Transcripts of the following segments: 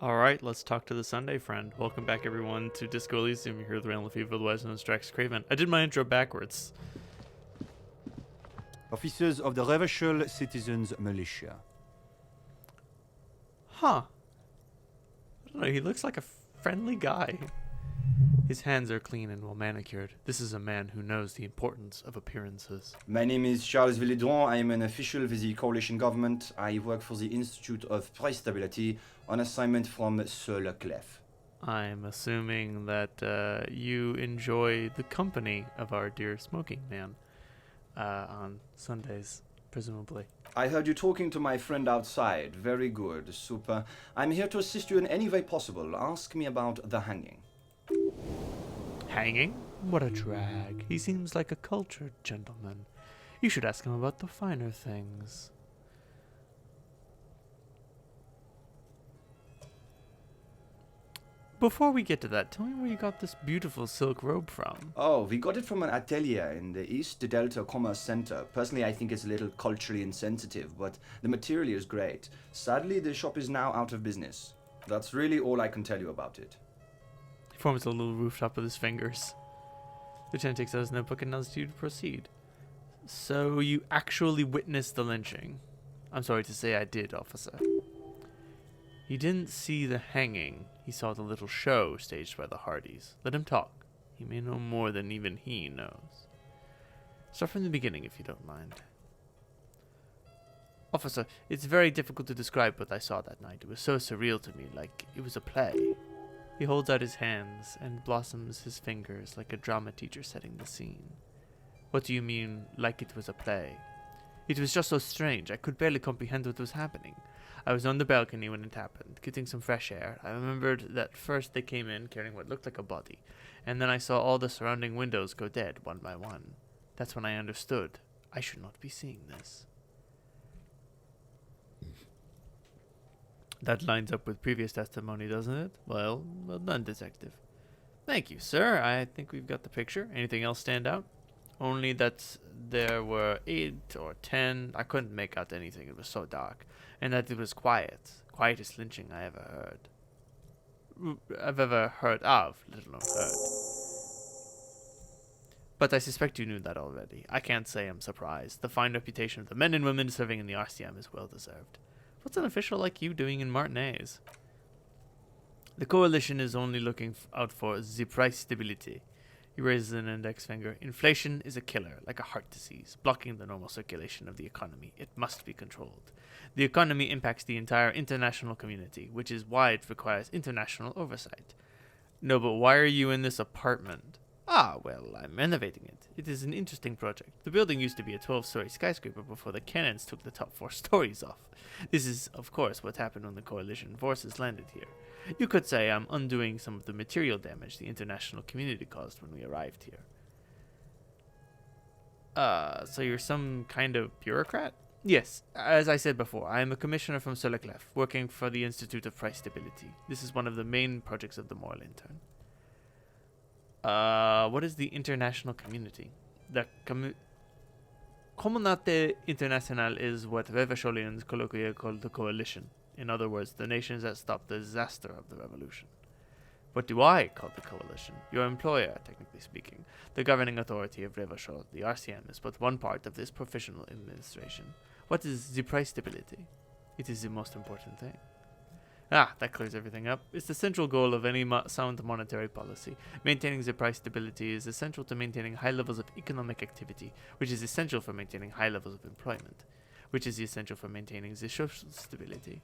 Alright, let's talk to the Sunday friend. Welcome back, everyone, to Disco Elysium. You're here with Realm Lefevre, otherwise known as DraxxKraven. I did my intro backwards. Officers of the Revachol Citizens Militia. Huh. I don't know, he looks like a friendly guy. His hands are clean and well manicured. This is a man who knows the importance of appearances. My name is Charles Villedron. I am an official with the coalition government. I work for the Institute of Price Stability on assignment from Sir Leclerc. I'm assuming that you enjoy the company of our dear smoking man on Sundays, presumably. I heard you talking to my friend outside. Very good. Super. I'm here to assist you in any way possible. Ask me about the hanging. Hanging? What a drag. He seems like a cultured gentleman. You should ask him about the finer things. Before we get to that, tell me where you got this beautiful silk robe from. Oh, we got it from an atelier in the East Delta Commerce Center. Personally, I think it's a little culturally insensitive, but the material is great. Sadly, the shop is now out of business. That's really all I can tell you about it. He forms a little rooftop with his fingers. Lieutenant takes out his notebook and nods to you to proceed. So you actually witnessed the lynching? I'm sorry to say I did, officer. He didn't see the hanging. He saw the little show staged by the Hardys. Let him talk. He may know more than even he knows. Start from the beginning, if you don't mind. Officer, it's very difficult to describe what I saw that night. It was so surreal to me, like it was a play. He holds out his hands and blossoms his fingers like a drama teacher setting the scene. What do you mean, like it was a play? It was just so strange. I could barely comprehend what was happening. I was on the balcony when it happened, getting some fresh air. I remembered that first they came in carrying what looked like a body, and then I saw all the surrounding windows go dead one by one. That's when I understood. I should not be seeing this. That lines up with previous testimony, doesn't it? Well done, detective. Thank you, sir. I think we've got the picture. Anything else stand out? Only that there were 8 or 10. I couldn't make out anything. It was so dark. And that it was quiet. Quietest lynching I ever heard of, let alone heard. But I suspect you knew that already. I can't say I'm surprised. The fine reputation of the men and women serving in the RCM is well deserved. What's an official like you doing in Martinez? The coalition is only looking out for the price stability. He raises an index finger. Inflation is a killer, like a heart disease, blocking the normal circulation of the economy. It must be controlled. The economy impacts the entire international community, which is why it requires international oversight. No, but why are you in this apartment? Ah, well, I'm renovating it. It is an interesting project. The building used to be a 12-story skyscraper before the cannons took the top 4 stories off. This is, of course, what happened when the coalition forces landed here. You could say I'm undoing some of the material damage the international community caused when we arrived here. So you're some kind of bureaucrat? Yes, as I said before, I am a commissioner from Sir Leclerc, working for the Institute of Price Stability. This is one of the main projects of the Moralintern. What is the international community? The Communauté Internationale is what Revacholians colloquially call the coalition. In other words, the nations that stopped the disaster of the revolution. What do I call the coalition? Your employer, technically speaking. The governing authority of Revachol, the RCM, is but one part of this professional administration. What is the price stability? It is the most important thing. Ah, that clears everything up. It's the central goal of any sound monetary policy. Maintaining the price stability is essential to maintaining high levels of economic activity, which is essential for maintaining high levels of employment, which is essential for maintaining the social stability.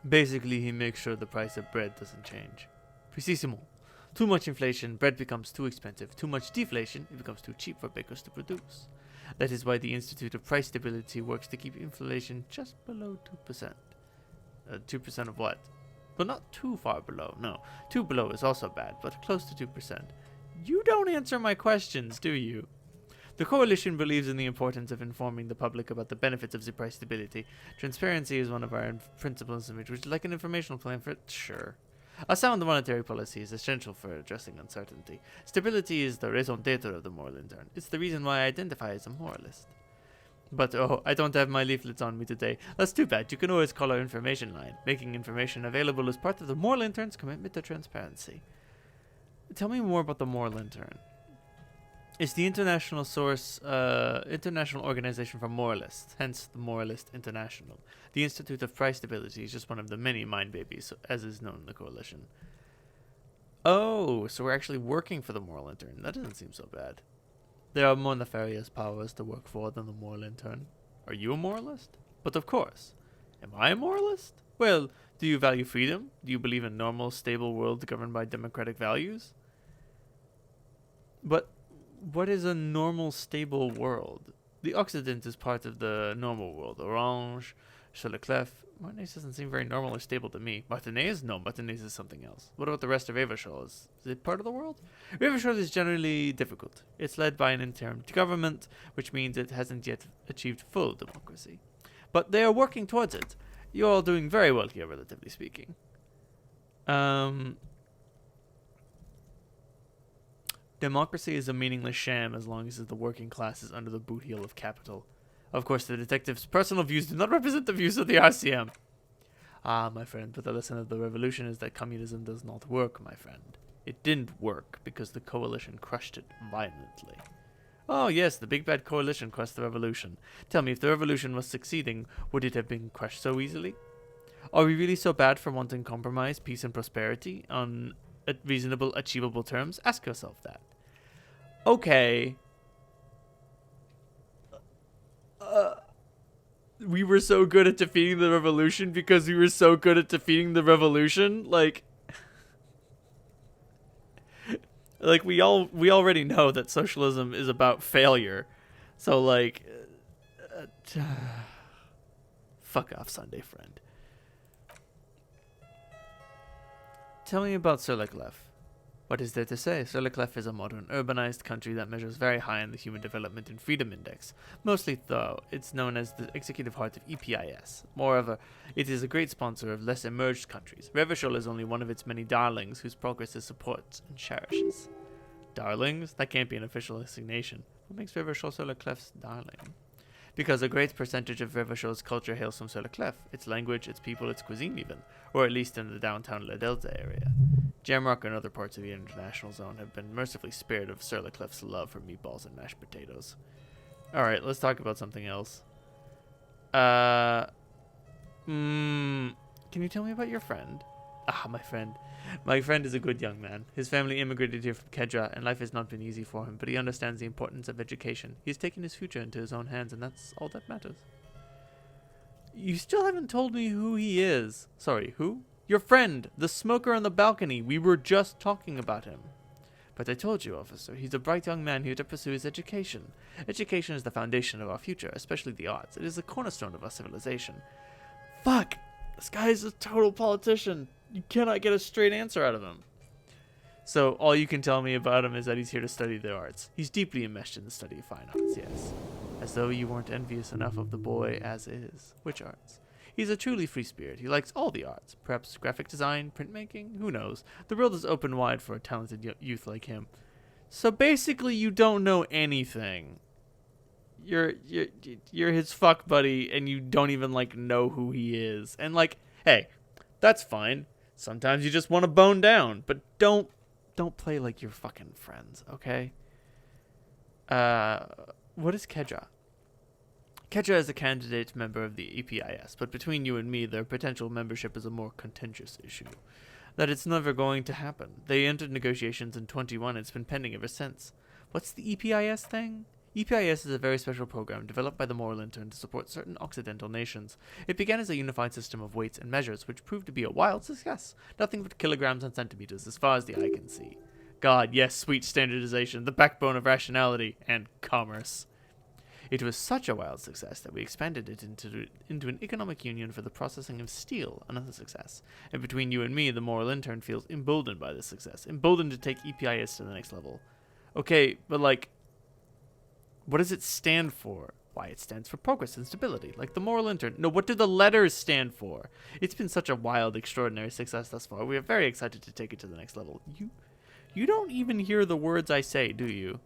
Basically, he makes sure the price of bread doesn't change. Precisement. Too much inflation, bread becomes too expensive. Too much deflation, it becomes too cheap for bakers to produce. That is why the Institute of Price Stability works to keep inflation just below 2%. 2% of what? Well, not too far below, no. 2 below is also bad, but close to 2%. You don't answer my questions, do you? The coalition believes in the importance of informing the public about the benefits of the price stability. Transparency is one of our principles, which is like an informational plan for it. Sure. A sound monetary policy is essential for addressing uncertainty. Stability is the raison d'etre of the Moralintern. It's the reason why I identify as a moralist. But oh, I don't have my leaflets on me today. That's too bad. You can always call our information line. Making information available is part of the Moralintern's commitment to transparency. Tell me more about the Moralintern. It's the international international organization for moralists, hence the Moralist International. The Institute of Price Stability is just one of the many mind babies, as is known in the coalition. Oh, so we're actually working for the Moralintern. That doesn't seem so bad. There are more nefarious powers to work for than the Moralintern. Are you a moralist? But of course. Am I a moralist? Well, do you value freedom? Do you believe in a normal, stable world governed by democratic values? But what is a normal, stable world? The Occident is part of the normal world. Orange, sur le clef. Martinaise doesn't seem very normal or stable to me. Martinaise? No, Martinaise is something else. What about the rest of Revachol? Is it part of the world? Revachol is generally difficult. It's led by an interim government, which means it hasn't yet achieved full democracy. But they are working towards it. You're all doing very well here, relatively speaking. Democracy is a meaningless sham as long as the working class is under the boot heel of capital. Of course, the detective's personal views do not represent the views of the RCM. Ah, my friend, but the lesson of the revolution is that communism does not work, my friend. It didn't work because the coalition crushed it violently. Oh yes, the big bad coalition crushed the revolution. Tell me, if the revolution was succeeding, would it have been crushed so easily? Are we really so bad for wanting compromise, peace and prosperity on reasonable, achievable terms? Ask yourself that. Okay. We were so good at defeating the revolution because we were so good at defeating the revolution? Like we already know that socialism is about failure. So like fuck off, Sunday friend. Tell me about Sur-le-Clef. What is there to say? Sur-le-Clef is a modern, urbanized country that measures very high in the Human Development and Freedom Index. Mostly, though, it's known as the executive heart of EPIS. Moreover, it is a great sponsor of less emerged countries. Revachol is only one of its many darlings whose progress it supports and cherishes. Darlings? That can't be an official assignation. What makes Revachol Sur-le-Clef's darling? Because a great percentage of Revachol's culture hails from Sur-le-Clef, its language, its people, its cuisine even, or at least in the downtown La Delta area. Jamrock and other parts of the international zone have been mercifully spared of Sur-le-Clef's love for meatballs and mashed potatoes. Alright, let's talk about something else. Can you tell me about your friend? Ah, my friend. My friend is a good young man. His family immigrated here from Kedra, and life has not been easy for him, but he understands the importance of education. He has taken his future into his own hands, and that's all that matters. You still haven't told me who he is. Sorry, who? Your friend, the smoker on the balcony. We were just talking about him. But I told you, officer, he's a bright young man here to pursue his education. Education is the foundation of our future, especially the arts. It is the cornerstone of our civilization. Fuck! This guy is a total politician. You cannot get a straight answer out of him. So all you can tell me about him is that he's here to study the arts. He's deeply enmeshed in the study of fine arts, yes. As though you weren't envious enough of the boy as is. Which arts? He's a truly free spirit. He likes all the arts. Perhaps graphic design, printmaking? Who knows? The world is open wide for a talented youth like him. So basically you don't know anything. You're his fuck buddy and you don't even like know who he is. And like, hey, that's fine. Sometimes you just want to bone down, but don't play like you're fucking friends, okay? What is Kedra? Kedra is a candidate member of the EPIS, but between you and me, their potential membership is a more contentious issue. That it's never going to happen. They entered negotiations in 21, it's been pending ever since. What's the EPIS thing? EPIS is a very special program developed by the Moralintern to support certain Occidental nations. It began as a unified system of weights and measures, which proved to be a wild success. Nothing but kilograms and centimeters, as far as the eye can see. God, yes, sweet standardization, the backbone of rationality and commerce. It was such a wild success that we expanded it into an economic union for the processing of steel, another success. And between you and me, the Moralintern feels emboldened by this success, emboldened to take EPIS to the next level. Okay, but like, what does it stand for? Why, it stands for progress and stability, like the Moralintern. No, what do the letters stand for? It's been such a wild, extraordinary success thus far. We are very excited to take it to the next level. You don't even hear the words I say, do you?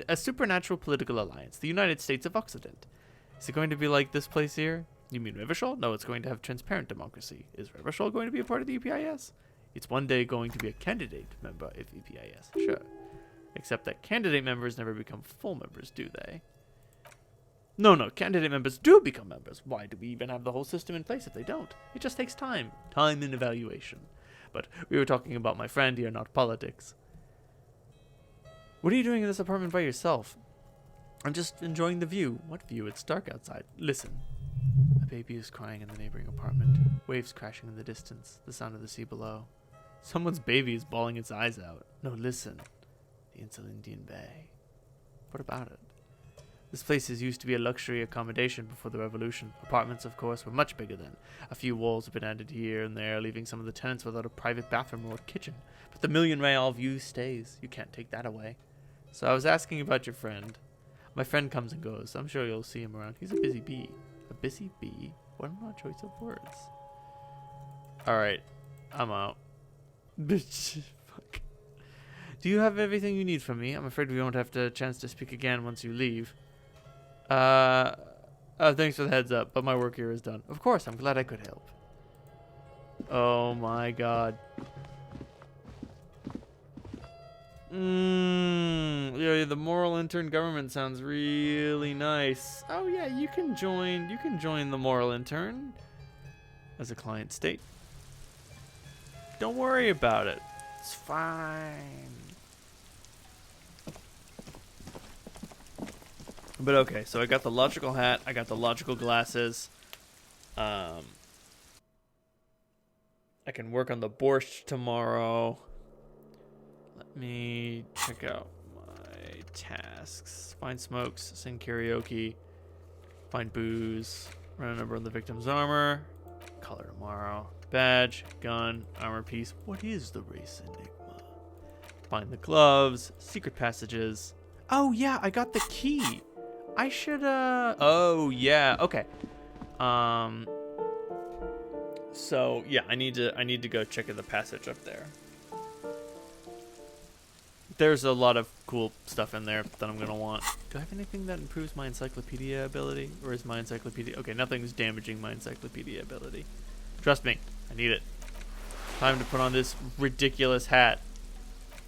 A supernatural political alliance, the United States of Occident. Is it going to be like this place here? You mean Revachol? No, it's going to have transparent democracy. Is Revachol going to be a part of the EPIS? It's one day going to be a candidate member of EPIS. Sure. Except that candidate members never become full members, do they? No, candidate members do become members. Why do we even have the whole system in place if they don't? It just takes time. Time and evaluation. But we were talking about my friend here, not politics. What are you doing in this apartment by yourself? I'm just enjoying the view. What view? It's dark outside. Listen. A baby is crying in the neighboring apartment. Waves crashing in the distance. The sound of the sea below. Someone's baby is bawling its eyes out. No, listen. The Indian Bay. What about it? This place used to be a luxury accommodation before the revolution. Apartments, of course, were much bigger then. A few walls have been added here and there, leaving some of the tenants without a private bathroom or kitchen. But the million real view stays. You can't take that away. So I was asking about your friend. My friend comes and goes. I'm sure you'll see him around. He's a busy bee. A busy bee? What an odd choice of words. Alright. I'm out. Bitch. Fuck. Do you have everything you need from me? I'm afraid we won't have the chance to speak again once you leave. Thanks for the heads up, but my work here is done. Of course, I'm glad I could help. Oh my god. Yeah, the Moralintern government sounds really nice. Oh yeah, you can join the Moralintern as a client state. Don't worry about it. It's fine. But okay, so I got the logical hat, I got the logical glasses. I can work on the borscht tomorrow. Let me check out my tasks. Find smokes, sing karaoke, find booze, run a number on the victim's armor, color tomorrow, badge, gun, armor piece. What is the race enigma? Find the gloves, secret passages. Oh yeah, I got the key. I should oh yeah, okay. So yeah, I need to go check in the passage up there. There's a lot of cool stuff in there that I'm gonna want. Do I have anything that improves my encyclopedia ability? Or is my encyclopedia okay, nothing's damaging my encyclopedia ability. Trust me, I need it. Time to put on this ridiculous hat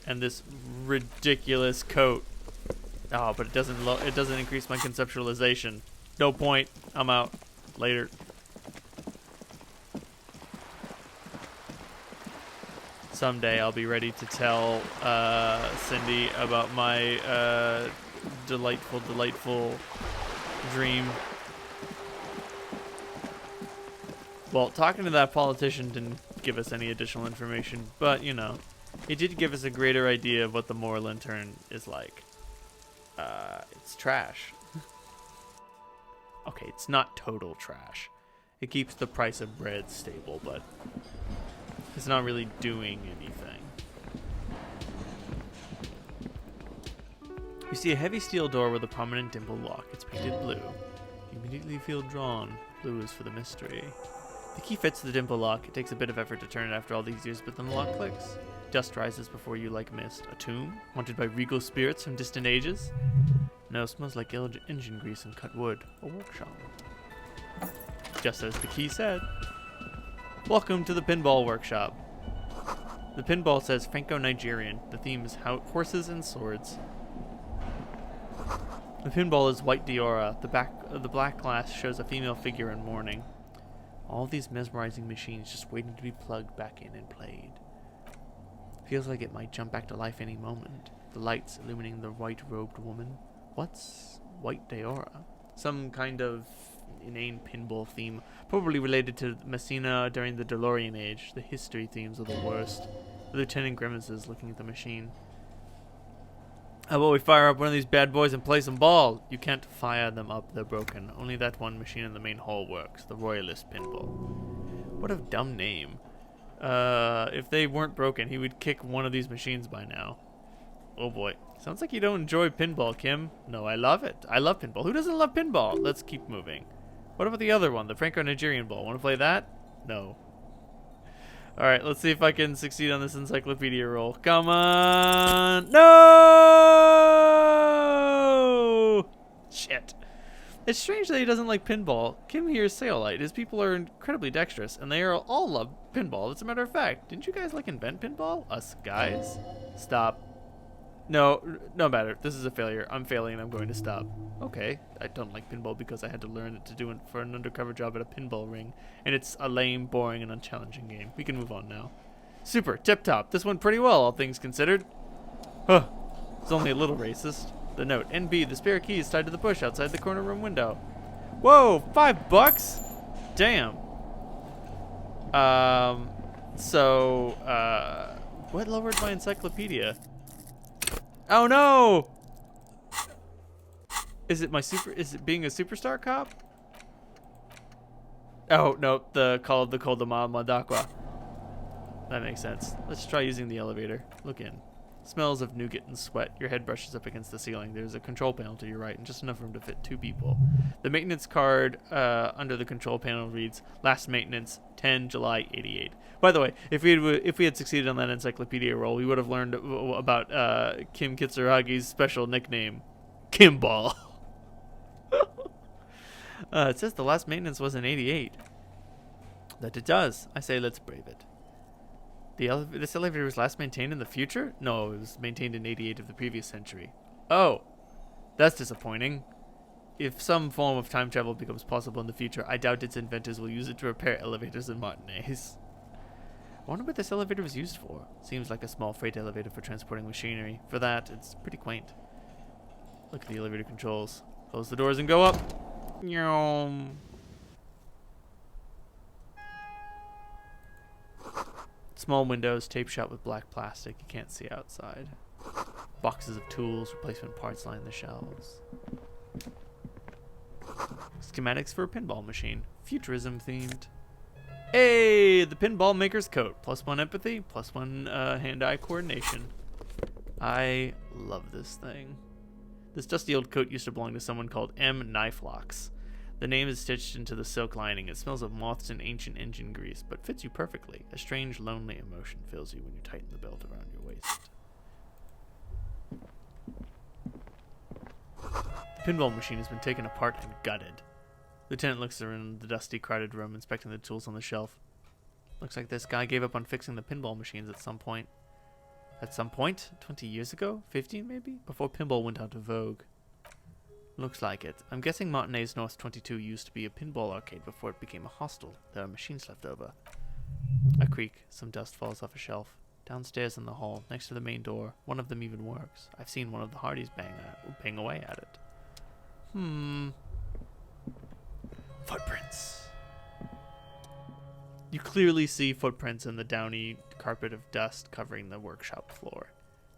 and this ridiculous coat. Oh, but it doesn't increase my conceptualization. No point. I'm out. Later. Someday I'll be ready to tell Cindy about my delightful dream. Well, talking to that politician didn't give us any additional information, but, you know, it did give us a greater idea of what the Moralintern is like. It's trash. Okay, it's not total trash. It keeps the price of bread stable, but it's not really doing anything. You see a heavy steel door with a prominent dimple lock. It's painted blue. You immediately feel drawn. Blue is for the mystery. The key fits the dimple lock. It takes a bit of effort to turn it after all these years, but then the lock clicks. Dust rises before you like mist. A tomb, haunted by regal spirits from distant ages. No, smells like engine grease and cut wood. A workshop. Just as the key said. Welcome to the pinball workshop. The pinball says Franco-Nigerian. The theme is horses and swords. The pinball is white Diora. The black glass shows a female figure in mourning. All these mesmerizing machines just waiting to be plugged back in and played. Feels like it might jump back to life any moment. The lights illuminating the white-robed woman. What's white Diora? Some kind of inane pinball theme, probably related to Messina during the DeLorean age. The history themes are the worst. The Lieutenant grimaces looking at the machine. How about we fire up one of these bad boys and play some ball? You can't fire them up, they're broken. Only that one machine in the main hall works, the Royalist pinball. What a dumb name. If they weren't broken, he would kick one of these machines by now. Oh boy. Sounds like you don't enjoy pinball, Kim. No, I love it. I love pinball. Who doesn't love pinball? Let's keep moving. What about the other one, the Franco-Nigerian ball? Want to play that? No. Alright, let's see if I can succeed on this encyclopedia roll. Come on! No! Shit. It's strange that he doesn't like pinball. Kim here is Saolite. His people are incredibly dexterous, and they are all love pinball. As a matter of fact, didn't you guys like invent pinball? Us guys? Stop. No matter. This is a failure. I'm failing and I'm going to stop. Okay, I don't like pinball because I had to learn it to do it for an undercover job at a pinball ring, and it's a lame, boring, and unchallenging game. We can move on now. Super, tip-top. This went pretty well, all things considered. Huh. It's only a little racist. The note, NB, the spare key is tied to the bush outside the corner room window. Whoa, $5? Damn. What lowered my encyclopedia? Oh no! Is it being a superstar cop? Oh no, the call of the Koldama Madakwa. That makes sense. Let's try using the elevator. Look in. Smells of nougat and sweat. Your head brushes up against the ceiling. There's a control panel to your right and just enough room to fit 2 people. The maintenance card under the control panel reads, last maintenance, 10 July 88. By the way, if we had succeeded on that encyclopedia roll, we would have learned about Kim Kitsuragi's special nickname, Kimball. It says the last maintenance was in 88. That it does. I say let's brave it. This elevator was last maintained in the future? No, it was maintained in 88 of the previous century. Oh, that's disappointing. If some form of time travel becomes possible in the future, I doubt its inventors will use it to repair elevators and matinees. I wonder what this elevator was used for. Seems like a small freight elevator for transporting machinery. For that, it's pretty quaint. Look at the elevator controls. Close the doors and go up. Nyom. Small windows, tape shut with black plastic. You can't see outside. Boxes of tools, replacement parts line the shelves. Schematics for a pinball machine. Futurism themed. Hey, the pinball maker's coat. +1 empathy, +1 hand-eye coordination. I love this thing. This dusty old coat used to belong to someone called M. Knifelocks. The name is stitched into the silk lining. It smells of moths and ancient engine grease, but fits you perfectly. A strange, lonely emotion fills you when you tighten the belt around your waist. The pinball machine has been taken apart and gutted. Lieutenant looks around the dusty, crowded room, inspecting the tools on the shelf. Looks like this guy gave up on fixing the pinball machines at some point. At some point? 20 years ago? 15 maybe? Before pinball went out of vogue. Looks like it. I'm guessing Martinez North 22 used to be a pinball arcade before it became a hostel. There are machines left over. A creak. Some dust falls off a shelf. Downstairs in the hall, next to the main door, one of them even works. I've seen one of the Hardys bang away at it. Footprints. You clearly see footprints in the downy carpet of dust covering the workshop floor.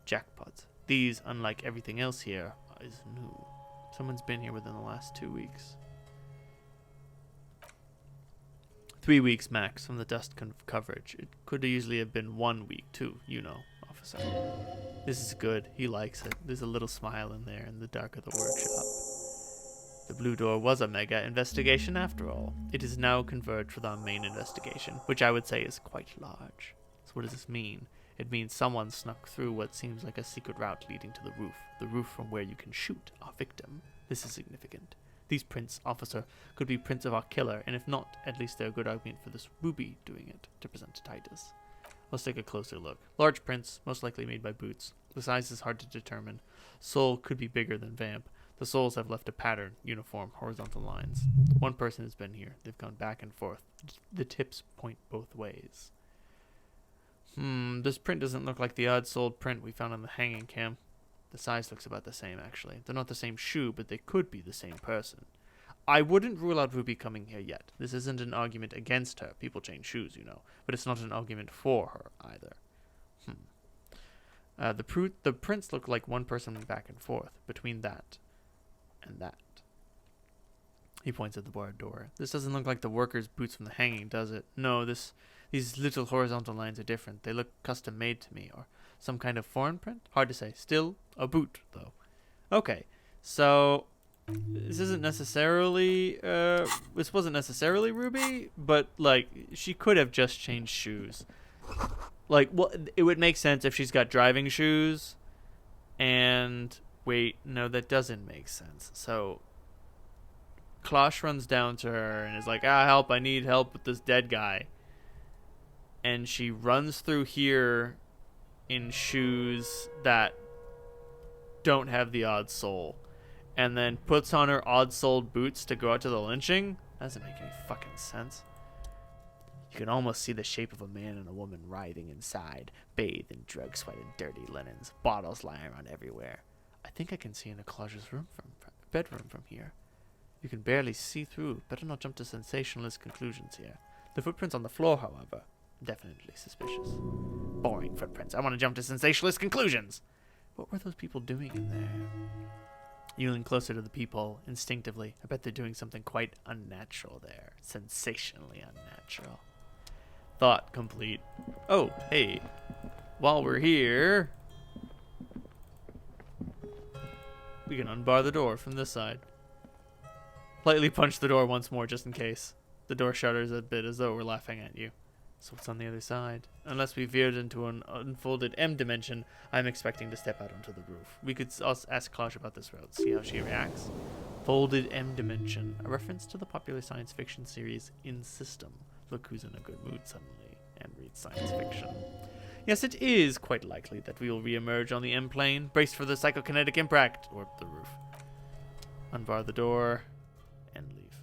Jackpots. These, unlike everything else here, is new. Someone's been here within the last 2 weeks. 3 weeks max from the dust coverage. It could easily have been 1 week too, you know, officer. This is good. He likes it. There's a little smile in there in the dark of the workshop. The blue door was a mega investigation after all. It is now converged with our main investigation, which I would say is quite large. So what does this mean? It means someone snuck through what seems like a secret route leading to the roof from where you can shoot our victim. This is significant. These prints, officer, could be prints of our killer, and if not, at least they're a good argument for this Ruby doing it, to present to Titus. Let's take a closer look. Large prints, most likely made by Boots. The size is hard to determine. Sole could be bigger than Vamp. The soles have left a pattern, uniform, horizontal lines. One person has been here. They've gone back and forth. The tips point both ways. This print doesn't look like the odd-soled print we found on the hanging cam. The size looks about the same, actually. They're not the same shoe, but they could be the same person. I wouldn't rule out Ruby coming here yet. This isn't an argument against her. People change shoes, you know. But it's not an argument for her, either. The prints look like one person went back and forth between that and that. He points at the barred door. This doesn't look like the worker's boots from the hanging, does it? No, these little horizontal lines are different. They look custom made to me, or some kind of foreign print? Hard to say. Still a boot, though. Okay, so this isn't necessarily this wasn't necessarily Ruby, but like she could have just changed shoes. Like, well, it would make sense if she's got driving shoes and wait, no, that doesn't make sense. So Klosh runs down to her and is like, help, I need help with this dead guy. And she runs through here in shoes that don't have the odd sole. And then puts on her odd-soled boots to go out to the lynching. That doesn't make any fucking sense. You can almost see the shape of a man and a woman writhing inside, bathed in drug sweat and dirty linens, bottles lying around everywhere. I think I can see into Klosh's bedroom from here. You can barely see through. Better not jump to sensationalist conclusions here. The footprints on the floor, however, definitely suspicious. Boring footprints. I want to jump to sensationalist conclusions. What were those people doing in there? You lean closer to the people instinctively. I bet they're doing something quite unnatural there. Sensationally unnatural. Thought complete. Oh, hey. While we're here, we can unbar the door from this side. Lightly punch the door once more just in case. The door shudders a bit as though we're laughing at you. So what's on the other side? Unless we veered into an unfolded M dimension, I'm expecting to step out onto the roof. We could ask Klosh about this route, see how she reacts. Folded M dimension, a reference to the popular science fiction series In System. Look who's in a good mood suddenly and reads science fiction. Yes, it is quite likely that we will re-emerge on the M plane, braced for the psychokinetic impact, or the roof. Unbar the door and leave.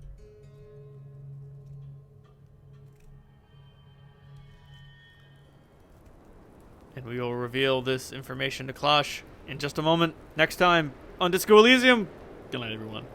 And we will reveal this information to Klosh in just a moment. Next time on Disco Elysium. Good night, everyone.